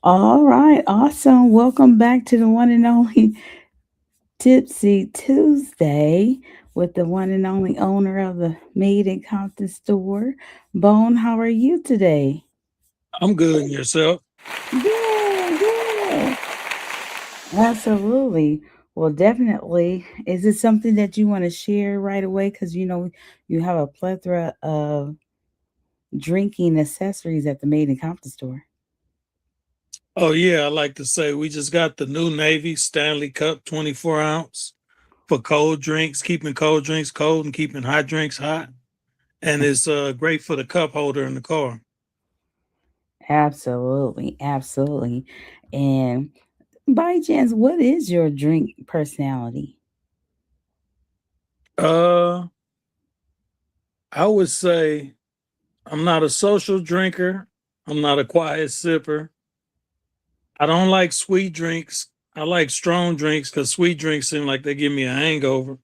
All right, awesome. Welcome back to the one and only Tipsy Tuesday with the one and only owner of the Made in Compton Store. Bone, how are you today? I'm good. And yourself? Good, good. Absolutely. Well, definitely. Is it something that you want to share right away? Because you have a plethora of drinking accessories at the Made in Compton Store. Oh yeah, I like to say we just got the new Navy Stanley Cup 24 ounce for cold drinks, keeping cold drinks cold and keeping hot drinks hot. And it's great for the cup holder in the car. Absolutely, absolutely. And by chance, what is your drink personality? Uh, I would say I'm not a social drinker. I'm not a quiet sipper. I don't like sweet drinks. I like strong drinks because sweet drinks seem like they give me a hangover.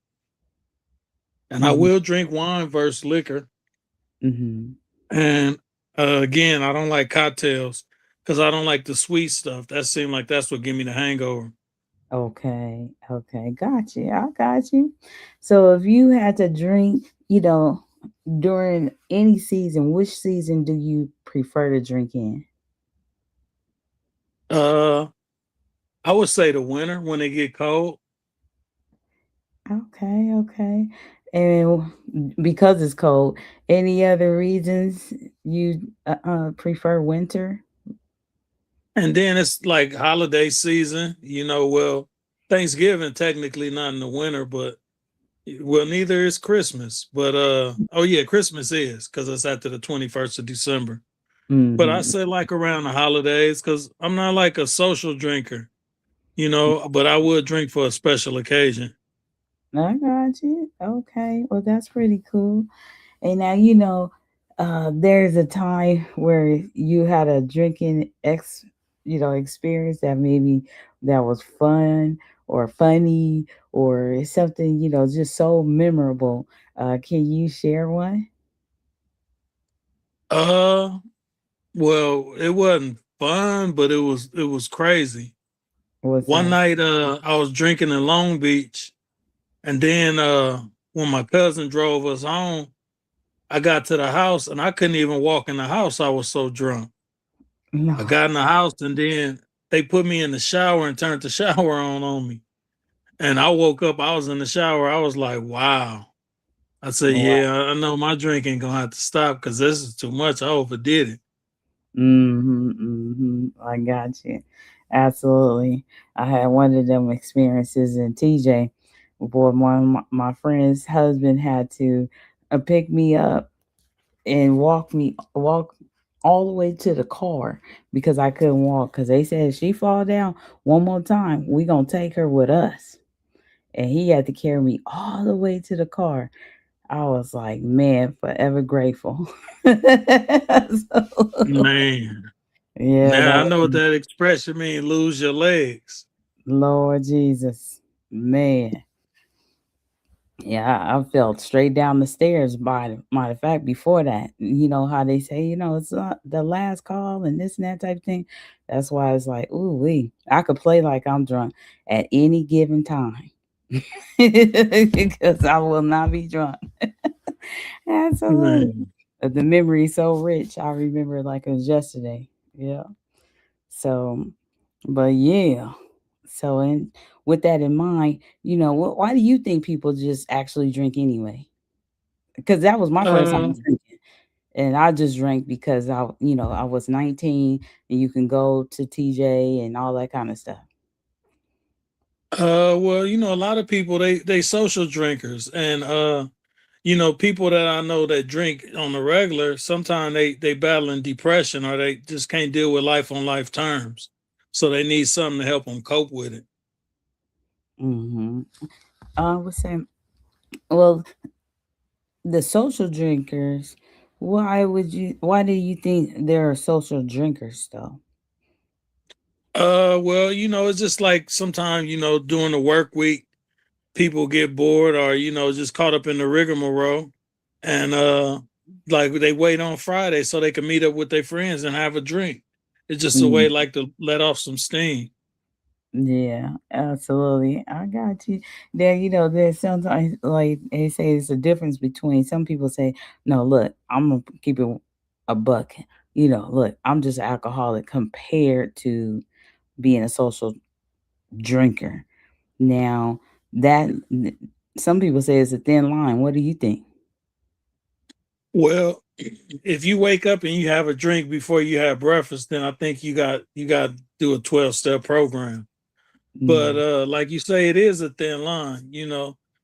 And I Hmm. will drink wine versus liquor. Hmm. And again, I don't like cocktails because I don't like the sweet stuff. That seemed like that's what give me the hangover. Okay, okay, got you. I got you. So if you had to drink, during any season, which season do you prefer to drink in? Uh, I would say the winter when it get cold. Okay, okay. And because it's cold, any other reasons you prefer winter? And then it's like holiday season, well, Thanksgiving technically not in the winter, but well, neither is Christmas. But oh yeah, Christmas is because it's after the 21st of December. But I Hmm. say like around the holidays because I'm not like a social drinker, but I would drink for a special occasion. I got you. Okay. Well, that's pretty cool. And now, there's a time where you had a drinking experience that maybe that was fun or funny or something, just so memorable. Can you share one? Uh, well, it wasn't fun, but it was crazy. What's One that? night I was drinking in Long Beach and then when my cousin drove us home, I got to the house and I couldn't even walk in the house. I was so drunk. No. I got in the house and then they put me in the shower and turned the shower on me. And I woke up, I was in the shower. I was like, wow. I said, Wow. yeah, I know my drinking gonna have to stop because this is too much. I overdid it. Mm-hmm, mm-hmm. I got you. Absolutely. I had one of them experiences in TJ. Boy, one of my friend's husband had to pick me up and walk all the way to the car because I couldn't walk. Because they said if she fall down one more time, we gonna take her with us. And he had to carry me all the way to the car. I was like, man, forever grateful. So, Man. yeah, that Now I know what was that expression means, lose your legs. Lord Jesus, man. Yeah, I fell straight down the stairs. By the matter of fact, before that, you know how they say, it's not the last call and this and that type of thing. That's why it's like, ooh, I could play like I'm drunk at any given time because I will not be drunk. Absolutely. Man. The memory is so rich. I remember it like it was yesterday. Yeah. So, but yeah. So, and with that in mind, why do you think people just actually drink anyway? Because that was my first time Uh, drinking, and I just drank because I was 19, and you can go to TJ and all that kind of stuff. well, a lot of people they social drinkers, and people that I know that drink on the regular, sometimes they battling depression or they just can't deal with life on life terms, so they need something to help them cope with it. Hmm. I would say, well, the social drinkers. Why do you think there are social drinkers though? Well, it's just like sometimes during the work week, people get bored or just caught up in the rigmarole, and like they wait on Friday so they can meet up with their friends and have a drink. It's just a way Mm, like to let off some steam. yeah, absolutely. I got you. There, there's sometimes like they say it's a difference between some people say, no, look, I'm gonna keep it a buck. Look, I'm just an alcoholic compared to being a social drinker. Now, that some people say it's a thin line. What do you think? Well, if you wake up and you have a drink before you have breakfast, then I think you got to do a 12-step program. But Mm. like you say, it is a thin line.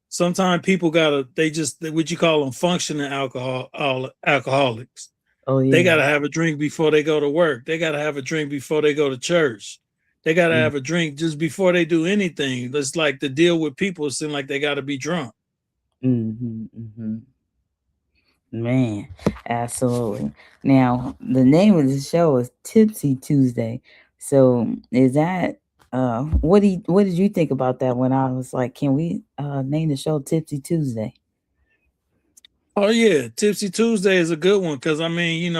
Sometimes people gotta they just what you call them functioning alcoholics. Oh They yeah. gotta have a drink before they go to work. They gotta have a drink before they go to church. They gotta Mm. have a drink just before they do anything. It's like to deal with people, it seems like they gotta be drunk. Mm-hmm, mm-hmm. Man, absolutely. Now, the name of the show is Tipsy Tuesday. So, is that what did you think about that when I was like, can we name the show Tipsy Tuesday? Oh yeah, Tipsy Tuesday is a good one because I mean,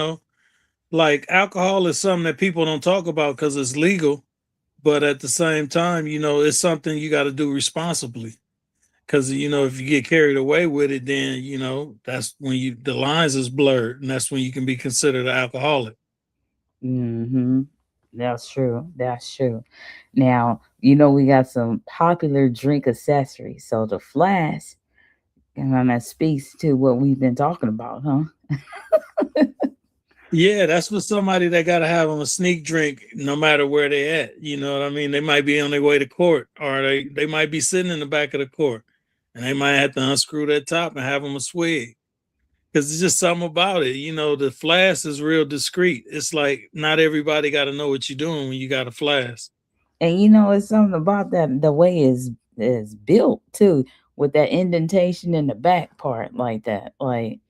like alcohol is something that people don't talk about because it's legal, but at the same time, it's something you got to do responsibly. Because if you get carried away with it, then that's when the lines is blurred, and that's when you can be considered an alcoholic. Mm-hmm. That's true. That's true. Now, we got some popular drink accessories. So the flask, and that speaks to what we've been talking about, huh? Yeah, that's for somebody that got to have them a sneak drink, no matter where they at. You know what I mean? They might be on their way to court, or they might be sitting in the back of the court, and they might have to unscrew that top and have them a swig. Because it's just something about it. The flask is real discreet. It's like not everybody got to know what you're doing when you got a flask. And it's something about that the way is built too, with that indentation in the back part like that. Like,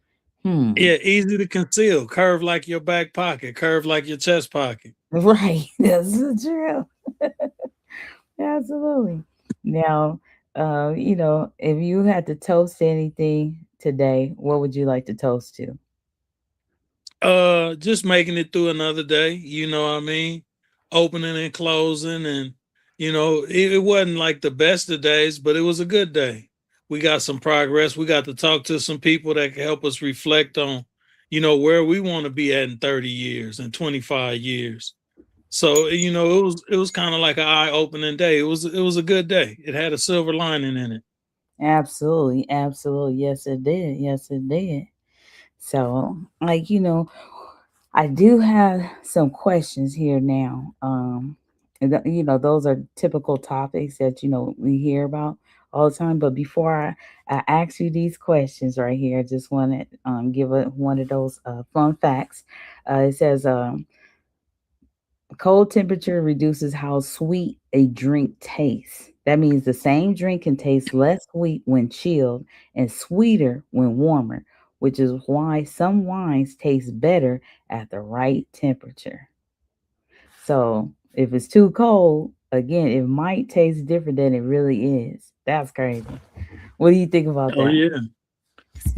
hmm. Yeah, easy to conceal, curved like your back pocket, curved like your chest pocket. Right. That's true. Absolutely. Now, if you had to toast anything today, what would you like to toast to? Just making it through another day, you know what I mean? Opening and closing, and it wasn't like the best of days, but it was a good day. We got some progress. We got to talk to some people that can help us reflect on, where we want to be at in 30 years and 25 years. So, it was kind of like an eye-opening day. It was a good day. It had a silver lining in it. Absolutely. Absolutely. Yes, it did. Yes, it did. So, like, I do have some questions here now. Those are typical topics that we hear about all the time. But before I ask you these questions right here, I just want to give one of those fun facts. It says cold temperature reduces how sweet a drink tastes. That means the same drink can taste less sweet when chilled and sweeter when warmer, which is why some wines taste better at the right temperature. So if it's too cold, again, it might taste different than it really is. That's crazy. What do you think about Oh that? yeah.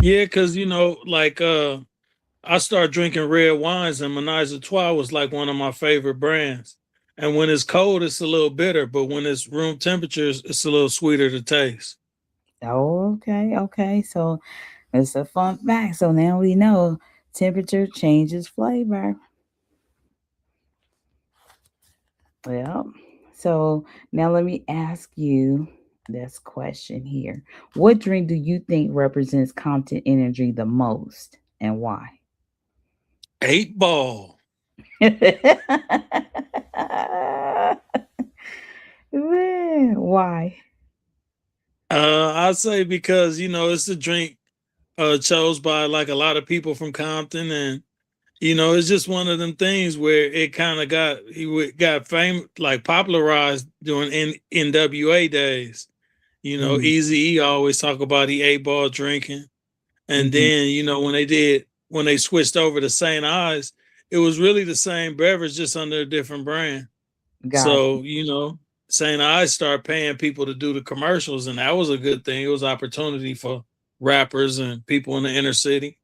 Yeah, because like I started drinking red wines, and Menage a Trois was like one of my favorite brands. And when it's cold, it's a little bitter, but when it's room temperatures, it's a little sweeter to taste. Oh, okay, okay. So it's a fun fact. So now we know temperature changes flavor. Well, so now let me ask you this question here. What drink do you think represents Compton energy the most and why? 8 Ball. Man, why? I'd say because it's a drink chose by like a lot of people from Compton, and it's just one of them things where it kind of got fame, like popularized during NWA days. Mm, Easy E always talk about the 8 Ball drinking. And mhm. then, when they switched over to St. Ives, it was really the same beverage, just under a different brand. Got you. So, St. Ives started paying people to do the commercials, and that was a good thing. It was opportunity for rappers and people in the inner city.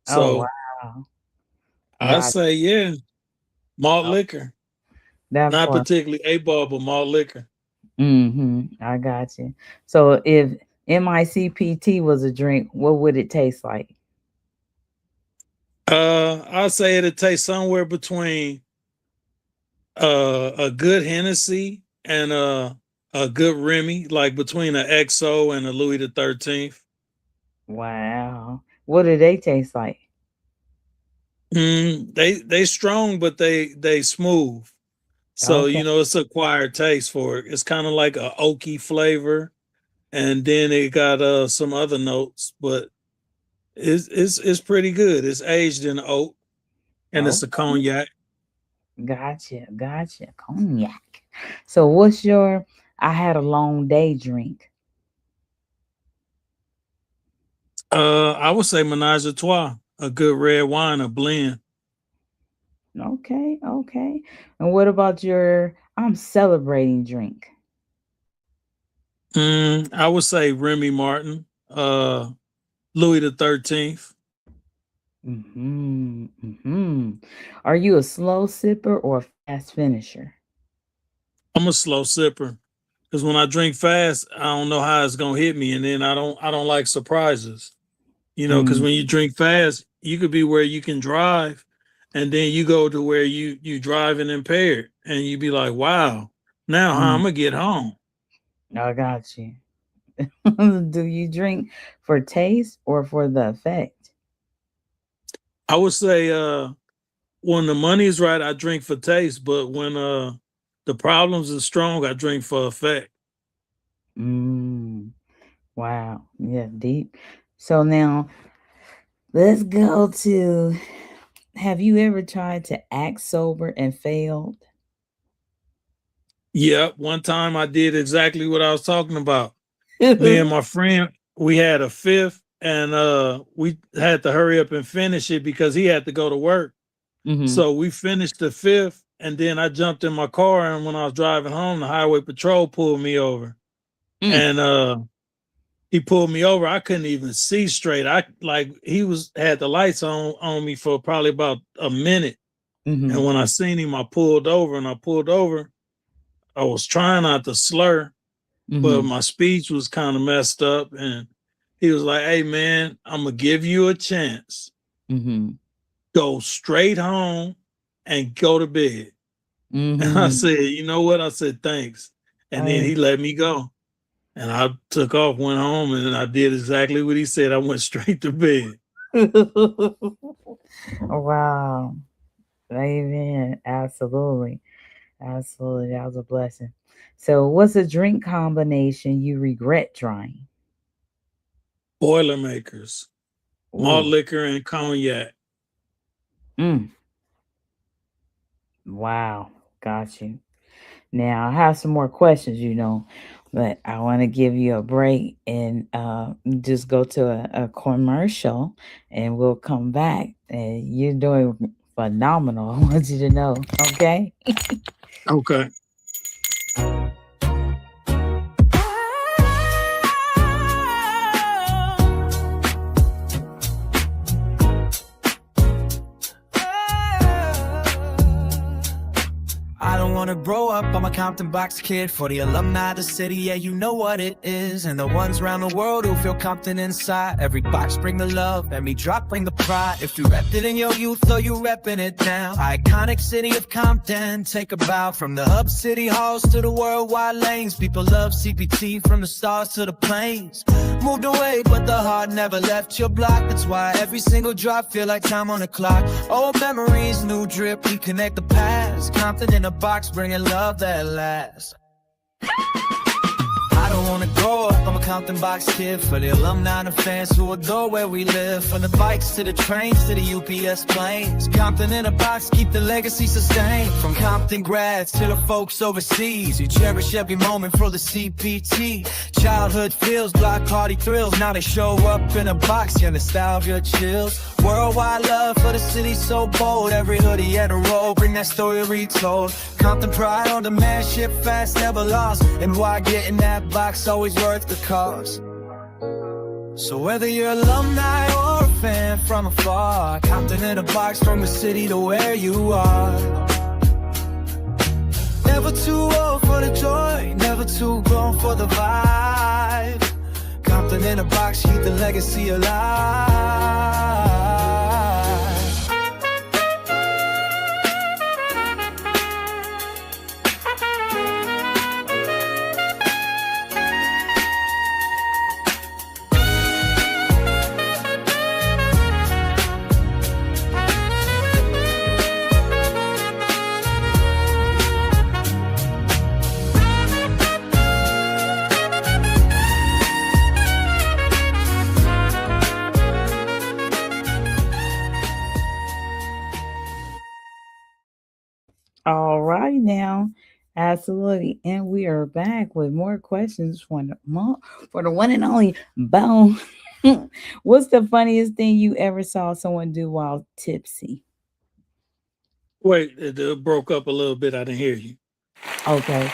Oh So wow. I Got say, yeah, malt you. liquor. That Not part. particularly 8 Ball, but malt liquor. I got you. So if MICPT was a drink, what would it taste like? I'll say it'll taste somewhere between a good Hennessy and a good Remy, like between an XO and a Louis the 13th. Wow. What do they taste like? They strong, but they smooth. So Okay. it's acquired taste for it. It's kind of like a oaky flavor, and then it got some other notes, but it's pretty good. It's aged in oak, and it's a Okay. cognac. Gotcha. Gotcha. Cognac. So what's your I had a long day drink? I would say Menage a Trois, a good red wine, a blend. Okay. Okay. And what about your I'm celebrating drink? I would say Remy Martin, Louis the 13th. Mm-hmm. Are you a slow sipper or a fast finisher? I'm a slow sipper because when I drink fast, I don't know how it's gonna hit me, and then I don't like surprises. Because Mm, when you drink fast, you could be where you can drive, and then you go to where you driving impaired, and you be like, wow, now how I'm mm, gonna get home. I got you. Do you drink for taste or for the effect? I would say when the money's right, I drink for taste, but when the problems are strong, I drink for effect. Mm, wow. Yeah, deep. So now let's go to have you ever tried to act sober and failed? Yeah, one time I did exactly what I was talking about. Me and my friend, we had a fifth, and we had to hurry up and finish it because he had to go to work. Mm-hmm. So we finished the fifth, and then I jumped in my car, and when I was driving home, the highway patrol pulled me over. Mm, And he pulled me over. I couldn't even see straight. I like he was had the lights on me for probably about a minute. mm-hmm. And when I seen him, I pulled over, and I pulled over. I was trying not to slur, but Mm-hmm. my speech was kind of messed up. And he was like, "Hey man, I'm gonna give you a chance. Mm-hmm. Go straight home and go to bed." And I Mm-hmm. said, "You know what?" I said, "Thanks." And then I he let me go. And I took off, went home, and I did exactly what he said. I went straight to bed. wow. Amen. Absolutely. Absolutely. That was a blessing. So, what's a drink combination you regret trying? Boilermakers, malt Ooh. liquor, and cognac. Mm. Wow. Got you. Now, I have some more questions, but I want to give you a break and just go to a commercial and we'll come back. And you're doing phenomenal. I want you to know. Okay. Okay. I don't wanna grow up, I'm a Compton box kid. For the alumni of the city, yeah, you know what it is. And the ones around the world who feel Compton inside. Every box bring the love, and me drop bring the pride. If you repped it in your youth or you repping it now. Iconic city of Compton, take a bow. From the hub city halls to the worldwide lanes. People love CPT from the stars to the plains. Moved away, but the heart never left your block. That's why every single drop feel like time on the clock. Old memories, new drip, we connect the past. Compton in a box, bringing love that lasts. I don't wanna grow up, I'm a Compton box kid. For the alumni and the fans who adore where we live. From the bikes to the trains to the UPS planes. Compton in a box, keep the legacy sustained. From Compton grads to the folks overseas. You cherish every moment for the CPT. Childhood feels, block party thrills. Now they show up in a box, yeah, nostalgia chills. Worldwide love for the city so bold. Every hoodie and a roll, bring that story retold. Compton pride on demand, ship fast, never lost. And why getting that box always worth the cost. So whether you're alumni or a fan from afar, Compton in a box from the city to where you are. too grown for the vibe. Compton in a box, keep the legacy alive. All right now. Absolutely. And we are back with more questions for the one and only Bone. What's the funniest thing you ever saw someone do while tipsy? Wait, it broke up a little bit. I didn't hear you. Okay.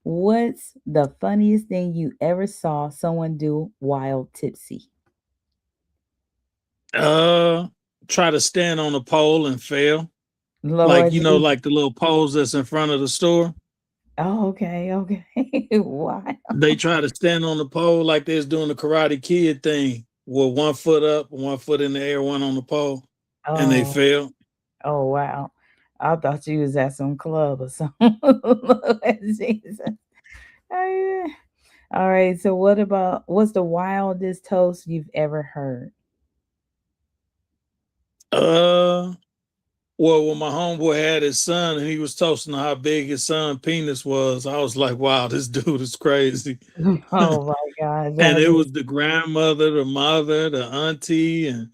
What's the funniest thing you ever saw someone do while tipsy? Uh, Try to stand on a pole and fail. Like, Lord Jesus. like the little poles that's in front of the store. Oh, okay, okay. Why? They try to stand on the pole like they was doing the Karate Kid thing, with 1 foot up, 1 foot in the air, one on the pole, and they Oh, fail. oh wow. I thought you was at some club or something. Lord Jesus. Oh, yeah. All right. So what's the wildest toast you've ever heard? Uh, well, when my homeboy had his son and he was toasting how big his son penis was, I was like, wow, this dude is crazy. Oh my gosh. And I it just was the grandmother, the mother, the auntie, and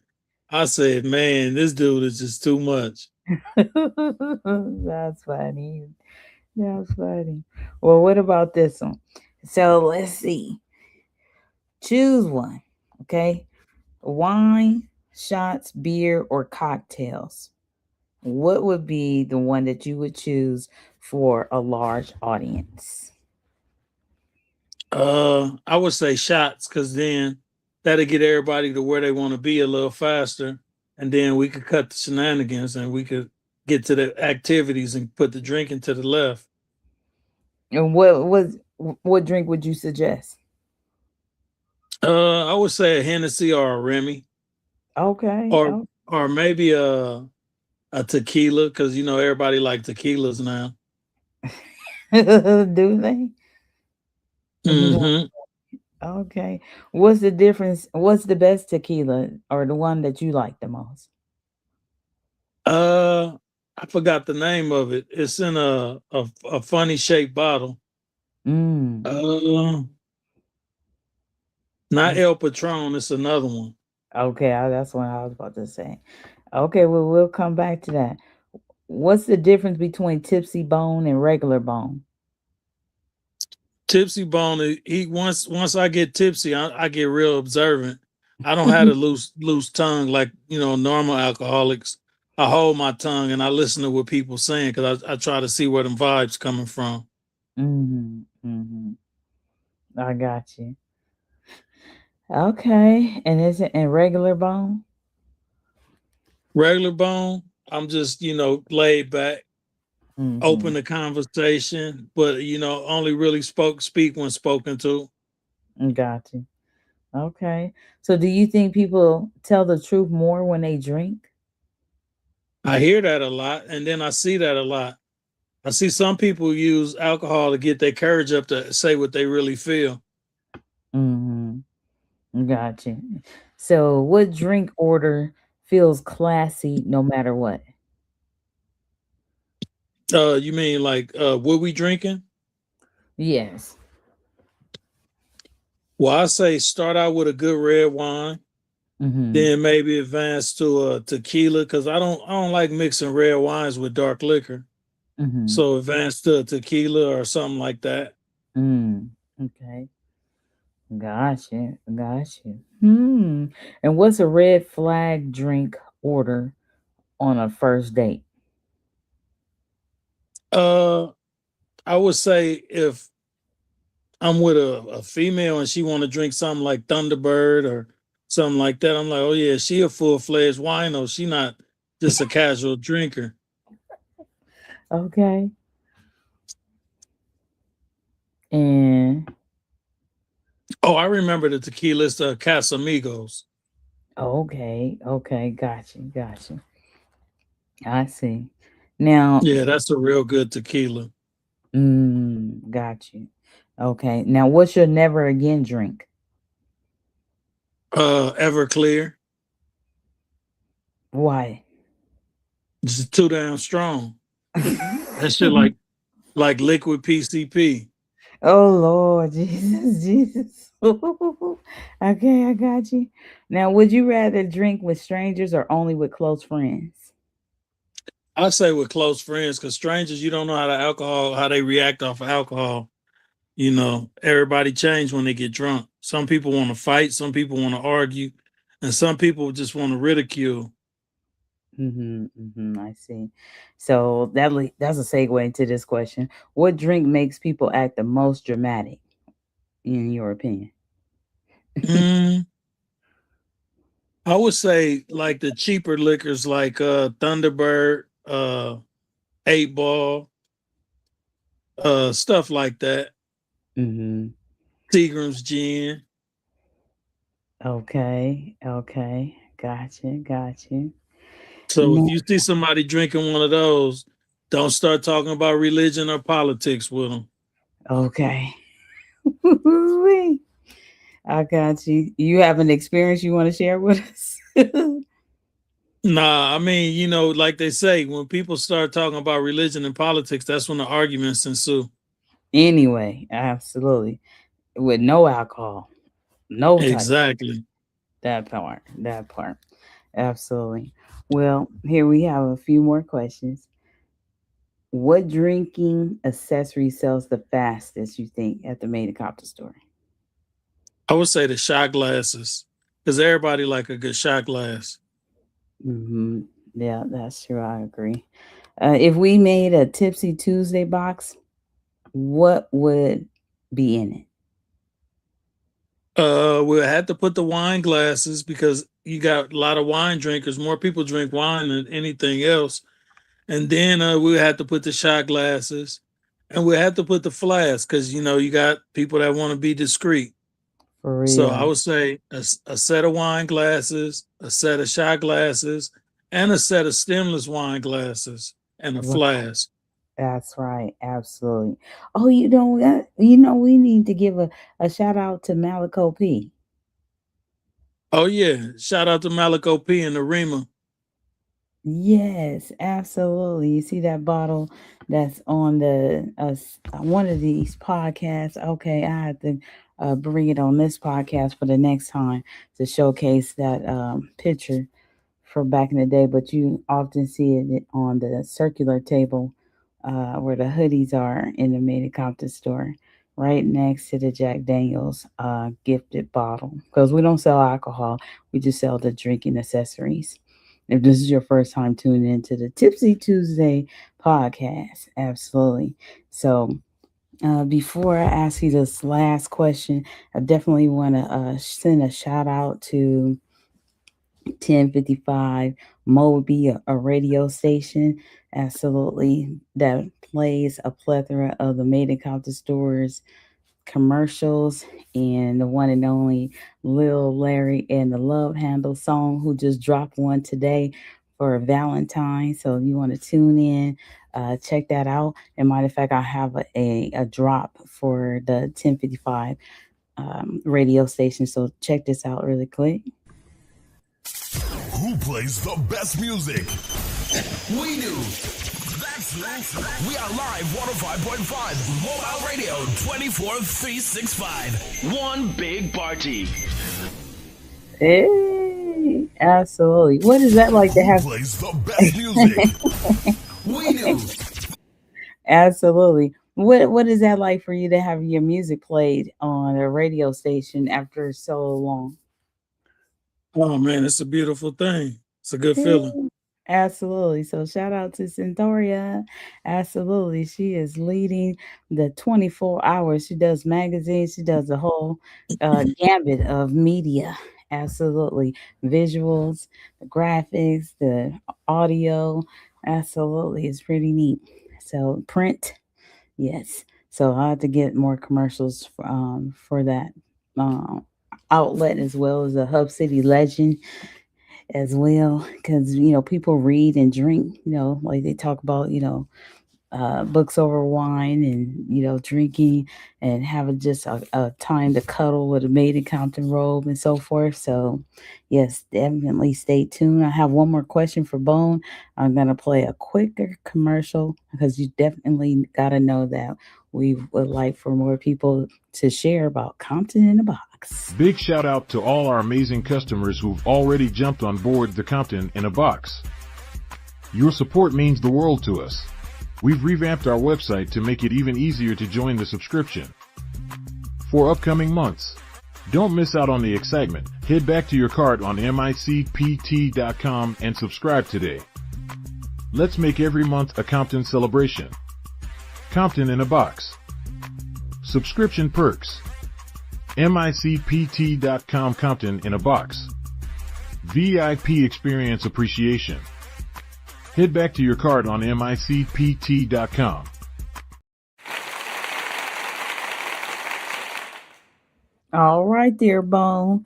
I said, man, this dude is just too much. That's funny. That's funny. Well, what about this one? So let's see. Choose one. Okay. Wine, shots, beer, or cocktails. What would be the one that you would choose for a large audience? I would say shots, because then that'll get everybody to where they want to be a little faster, and then we could cut the shenanigans and we could get to the activities and put the drinking to the left. And what drink would you suggest? I would say a Hennessy or a Remy, Okay. or Oh, or maybe a tequila, because everybody like tequilas now. do they? Hmm. Okay. What's the difference? What's the best tequila or the one that you like the most? Uh, I forgot the name of it. It's in a funny shaped bottle. Mm. Uh, Not El Patron. It's another one. Okay, that's what I was about to say. Okay, well, we'll come back to that. What's the difference between tipsy bone and regular bone? Tipsy Bone. He once I get tipsy, I get real observant. I don't have a loose tongue like normal alcoholics. I hold my tongue and I listen to what people saying, because I try to see where them vibes coming from. Hmm. Hmm. I got you. Okay, and is it in regular bone? Regular Bone, I'm just laid back, Hmm. open the conversation, but only really speak when spoken to. Got you. Okay. So do you think people tell the truth more when they drink? I hear that a lot, and then I see that a lot. I see some people use alcohol to get their courage up to say what they really feel. Hmm. Got you. So what drink order feels classy no matter what? You mean like what we drinking? Yes. Well, I say start out with a good red wine, Hmm. then maybe advance to a tequila, because I don't like mixing red wines with dark liquor. Hmm. So advance to a tequila or something like that. Mm. Okay. Gotcha. Gotcha. Hmm. And what's a red flag drink order on a first date? Uh, I would say if I'm with a female and she want to drink something like Thunderbird or something like that, I'm like, oh yeah, she a full fledged wino. She not just a casual drinker. Okay. And Oh, I remember the tequila's Casamigos. okay, okay, got you. I see. Now, Yeah, that's a real good tequila. got you. Okay. Now, what's your never again drink? Everclear. Why? Just too damn strong. That shit like liquid PCP. Oh Lord, Jesus, Jesus. Okay, I got you. Now, would you rather drink with strangers or only with close friends? I say with close friends, because strangers, you don't know how they react off of alcohol. You know, everybody change when they get drunk. Some people want to fight, some people want to argue, and some people just want to ridicule. I see. So that's a segue into this question. What drink makes people act the most dramatic, in your opinion? Mm, I would say like the cheaper liquors like Thunderbird, 8 Ball, stuff like that. hmm Seagram's gin. Okay, okay, got you. So if No, you see somebody drinking one of those, don't start talking about religion or politics with them. okay. I got you. You have an experience you want to share with us? Nah, I mean, like they say, when people start talking about religion and politics, that's when the arguments ensue. Anyway, absolutely. With no alcohol, no type. Exactly. That part. Absolutely. Well, here we have a few more questions. What drinking accessory sells the fastest, you think, at the main Compton store? I would say the shot glasses, because everybody like a good shot glass. hmm Yeah, that's true. I agree. If we made a Tipsy Tuesday box, what would be in it? We'll have to put the wine glasses because you got a lot of wine drinkers. More people drink wine than anything else. And then we'll have to put the shot glasses, and we'll have to put the flask because you got people that want to be discreet. For So I real. would say a set of wine glasses, a set of shot glasses, and a set of stemless wine glasses and a Right. flask. That's right. Absolutely. Oh, we need to give a shout out to Malico P. Oh yeah, shout out to Malico P and the Rima. Yes, absolutely. You see that bottle that's on one of these podcasts. Okay, I have to bring it on this podcast for the next time to showcase that picture for back in the day. But you often see it on the circular table where the hoodies are in the Made in Compton store, right next to the Jack Daniels gifted bottle. Because we don't sell alcohol, we just sell the drinking accessories. If this is your first time tuning into the Tipsy Tuesday podcast, absolutely. So, before I ask you this last question, I definitely want to send a shout out to 1055 Moby, a radio station, absolutely, that plays a plethora of the Made in Compton stores commercials and the one and only Lil Larry and the Love Handle song, who just dropped one today for Valentine. So if you want to tune in, check that out. And matter of fact, I have a drop for the 1055 radio station. So check this out really quick. Who plays the best music? We do. We are live 105.5 Mobile Radio 24/365. One big party. Hey, absolutely. What is that like to Who have? plays the best music? We do. Absolutely. What is that like for you to have your music played on a radio station after so long? Oh man, it's a beautiful thing. It's a good Yeah, feeling. absolutely. So shout out to Centauria. Absolutely. She is leading the 24 hours. She does magazines. She does the whole gambit of media. Absolutely. Visuals, the graphics, the audio. Absolutely. It's pretty neat. So print. Yes. So I have to get more commercials for that um, outlet, as well as a Hub City Legend as well, because people read and drink. Like they talk about books over wine, and drinking, and having just a time to cuddle with a maid in Compton robe and so forth. So yes, definitely stay tuned. I have one more question for Bone. I'm going to play a quicker commercial, because you definitely got to know that we would like for more people to share about Compton in a Box. Big shout out to all our amazing customers who've already jumped on board the Compton in a Box. Your support means the world to us. We've revamped our website to make it even easier to join the subscription. For upcoming months, don't miss out on the excitement. Head back to your cart on MICPT.com and subscribe today. Let's make every month a Compton celebration. Compton in a Box. Subscription perks. MICPT.com Compton in a Box. VIP experience appreciation. Head back to your cart on MICPT.com. All right, there, Bone.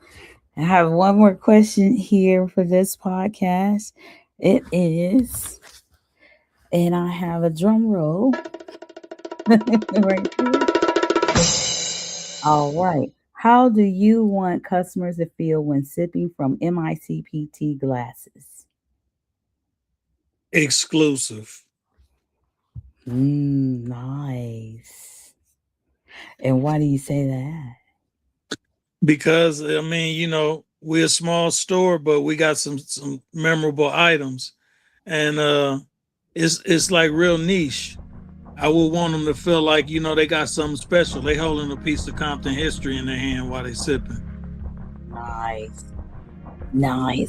I have one more question here for this podcast. It is, and I have a drum roll right here. All right. How do you want customers to feel when sipping from MICPT glasses? Exclusive. Nice. And why do you say that? Because I mean, we're a small store, but we got some memorable items, and it's like real niche. I would want them to feel like they got something special. They holding a piece of Compton history in their hand while they sipping. Nice.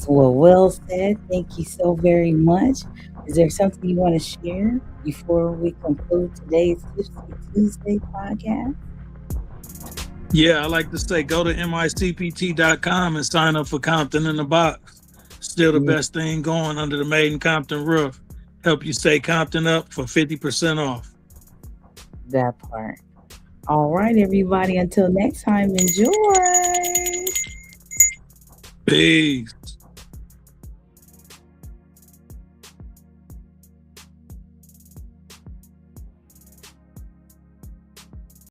Well said. Thank you so very much. Is there something you want to share before we conclude today's Tipsy Tuesday podcast? Yeah, I like to say go to MICPT.com and sign up for Compton in the Box. Still the best thing going under the Made in Compton roof. Help you stay Compton up for 50% off. That part. All right, everybody. Until next time, enjoy. Peace.